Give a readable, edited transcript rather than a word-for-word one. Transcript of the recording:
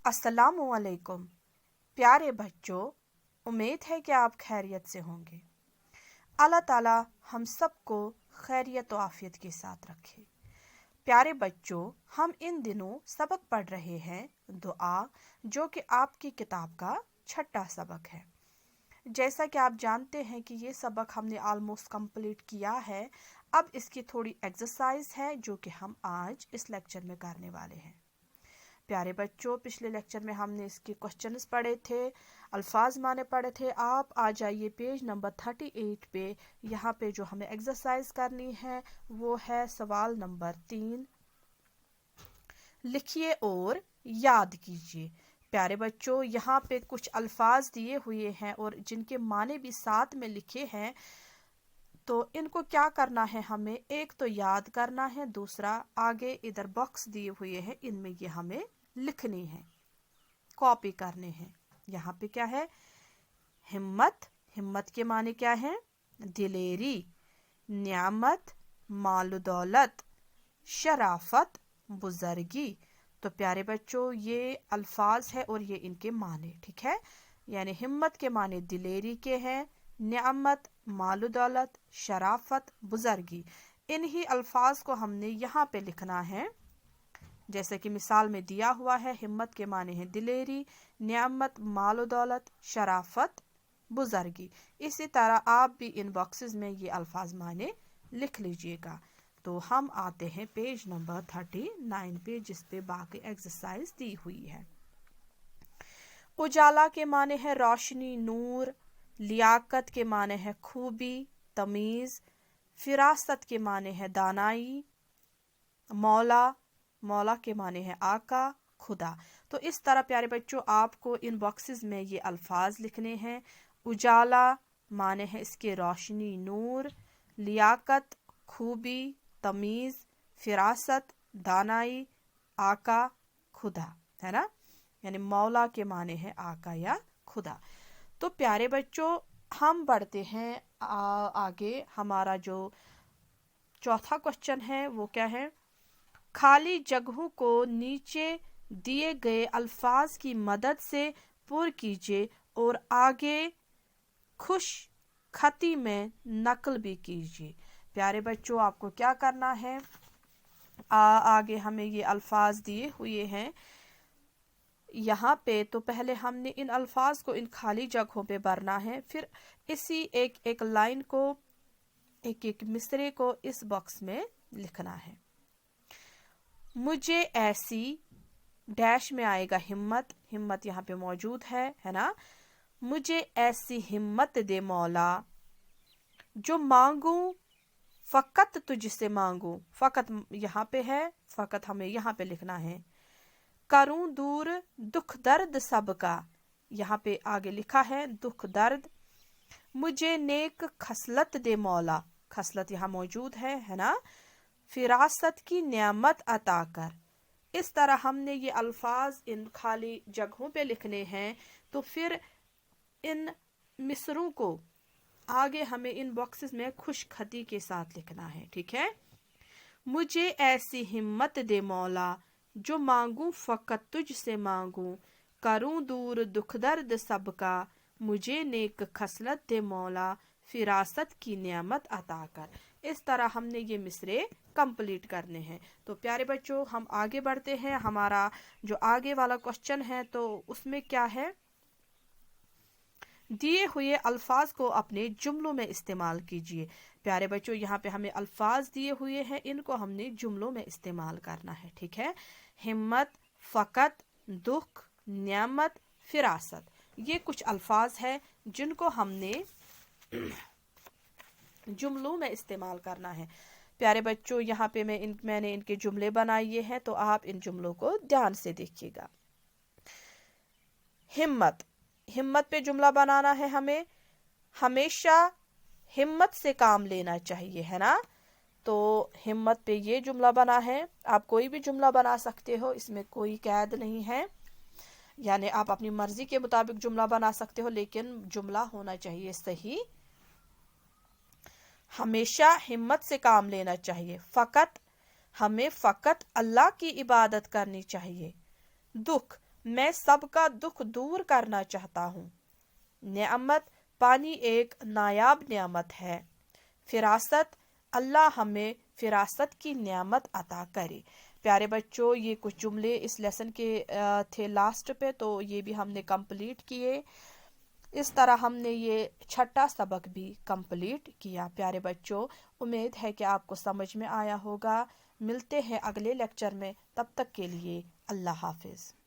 अस्सलामु अलैकुम प्यारे बच्चों, उम्मीद है कि आप खैरियत से होंगे। अल्लाह ताला हम सबको खैरियत और आफियत के साथ रखे। प्यारे बच्चों, हम इन दिनों सबक पढ़ रहे हैं दुआ, जो कि आपकी किताब का छठा सबक है। जैसा कि आप जानते हैं कि ये सबक हमने ऑलमोस्ट कंप्लीट किया है। अब इसकी थोड़ी एक्सरसाइज है जो कि हम आज इस लेक्चर में करने वाले हैं। प्यारे बच्चों, पिछले लेक्चर में हमने इसके क्वेश्चंस पढ़े थे, अल्फाज माने पढ़े थे। आप आ जाइए पेज नंबर 38 पे। यहाँ पे जो हमें एक्सरसाइज करनी है वो है सवाल नंबर 3। लिखिए और याद कीजिए। प्यारे बच्चों, यहाँ पे कुछ अल्फाज दिए हुए हैं और जिनके माने भी साथ में लिखे हैं, तो इनको क्या करना है, हमें एक तो याद करना है, दूसरा आगे इधर बॉक्स दिए हुए हैं, इनमें ये हमें लिखनी है, कॉपी करने हैं। यहाँ पे क्या है, हिम्मत, हिम्मत के माने क्या है, दिलेरी, न्यामत, माल दौलत, शराफत, बुजर्गी। तो प्यारे बच्चों, ये अल्फाज है और ये इनके माने, ठीक है। यानी हिम्मत के माने दिलेरी के हैं, न्यामत, माल दौलत, शराफत, बुजर्गी। इन्हीं अल्फाज को हमने यहाँ पे लिखना है। जैसे कि मिसाल में दिया हुआ है, हिम्मत के माने हैं दिलेरी, न्यामत, माल दौलत, शराफत, बुजर्गी। इसी तरह आप भी इन बॉक्सेस में ये अल्फाज माने लिख लीजिएगा। तो हम आते हैं पेज नंबर 39 पे, जिस पे बाकी एक्सरसाइज दी हुई है। उजाला के माने है रोशनी, नूर। लियाकत के माने है खूबी, तमीज। फिरासत के माने है दानाई। मौला, मौला के माने है आका, खुदा। तो इस तरह प्यारे बच्चों आपको इन बॉक्सेस में ये अल्फाज लिखने हैं। उजाला माने है इसके रोशनी, नूर। लियाकत, खूबी, तमीज। फिरासत, दानाई, आका, खुदा, है ना। यानी मौला के माने हैं आका या खुदा। तो प्यारे बच्चों, हम बढ़ते हैं आगे। हमारा जो चौथा क्वेश्चन है वो क्या है, खाली जगहों को नीचे दिए गए अल्फाज की मदद से पुर कीजिए और आगे खुश खती में नकल भी कीजिए। प्यारे बच्चों, आपको क्या करना है, आगे हमें ये अल्फाज दिए हुए हैं यहाँ पे। तो पहले हमने इन अल्फाज को इन खाली जगहों पे भरना है, फिर इसी एक एक लाइन को, एक एक मिसरे को इस बॉक्स में लिखना है। मुझे ऐसी डैश में आएगा हिम्मत, हिम्मत यहाँ पे मौजूद है ना। मुझे ऐसी हिम्मत दे मौला जो मांगू फकत तुझसे मांगू। फकत यहाँ पे है, फकत हमें यहाँ पे लिखना है। करूं दूर दुख दर्द सबका, यहाँ पे आगे लिखा है दुख दर्द। मुझे नेक खसलत दे मौला, खसलत यहाँ मौजूद है ना। फिरासत की नियामत अता कर। इस तरह हमने ये अल्फाज इन खाली जगहों पे लिखने हैं। तो फिर इन मिसरों को आगे हमें इन बॉक्सेस में खुशखती के साथ लिखना है, ठीक है। मुझे ऐसी हिम्मत दे मौला जो मांगू फकत तुझसे मांगू। करूं दूर दुख दर्द सबका, मुझे नेक खसलत दे मौला। फिरासत की नियामत अता कर। इस तरह हमने ये मिसरे कंप्लीट करने हैं। तो प्यारे बच्चों, हम आगे बढ़ते हैं। हमारा जो आगे वाला क्वेश्चन है तो उसमें क्या है, दिए हुए अल्फाज को अपने जुमलों में इस्तेमाल कीजिए। प्यारे बच्चों, यहाँ पे हमें अल्फाज दिए हुए हैं, इनको हमने जुमलों में इस्तेमाल करना है, ठीक है। हिम्मत, फकत, दुख, नियामत, फिरासत, ये कुछ अल्फाज है जिनको हमने जुमलों में इस्तेमाल करना है। प्यारे बच्चों, यहाँ पे मैंने इनके जुमले बनाए हैं, तो आप इन जुमलों को ध्यान से देखिएगा। हिम्मत, हिम्मत पे जुमला बनाना है हमें। हमेशा हिम्मत से काम लेना चाहिए, है ना। तो हिम्मत पे ये जुमला बना है। आप कोई भी जुमला बना सकते हो, इसमें कोई कैद नहीं है। यानी आप अपनी मर्जी के मुताबिक जुमला बना सकते हो, लेकिन जुमला होना चाहिए सही। हमेशा हिम्मत से काम लेना चाहिए। फकत, हमें फकत अल्लाह की इबादत करनी चाहिए। दुख, میں سب کا دکھ دور کرنا چاہتا ہوں۔ نعمت پانی ایک نایاب نعمت ہے۔ فراست، اللہ ہمیں فراست کی نعمت عطا کرے۔ پیارے بچوں، یہ کچھ جملے اس لیسن کے تھے لاسٹ پہ، تو یہ بھی ہم نے کمپلیٹ کیے۔ اس طرح ہم نے یہ 6واں سبق بھی کمپلیٹ کیا۔ پیارے بچوں، امید ہے کہ آپ کو سمجھ میں آیا ہوگا۔ ملتے ہیں اگلے لیکچر میں، تب تک کے لیے اللہ حافظ۔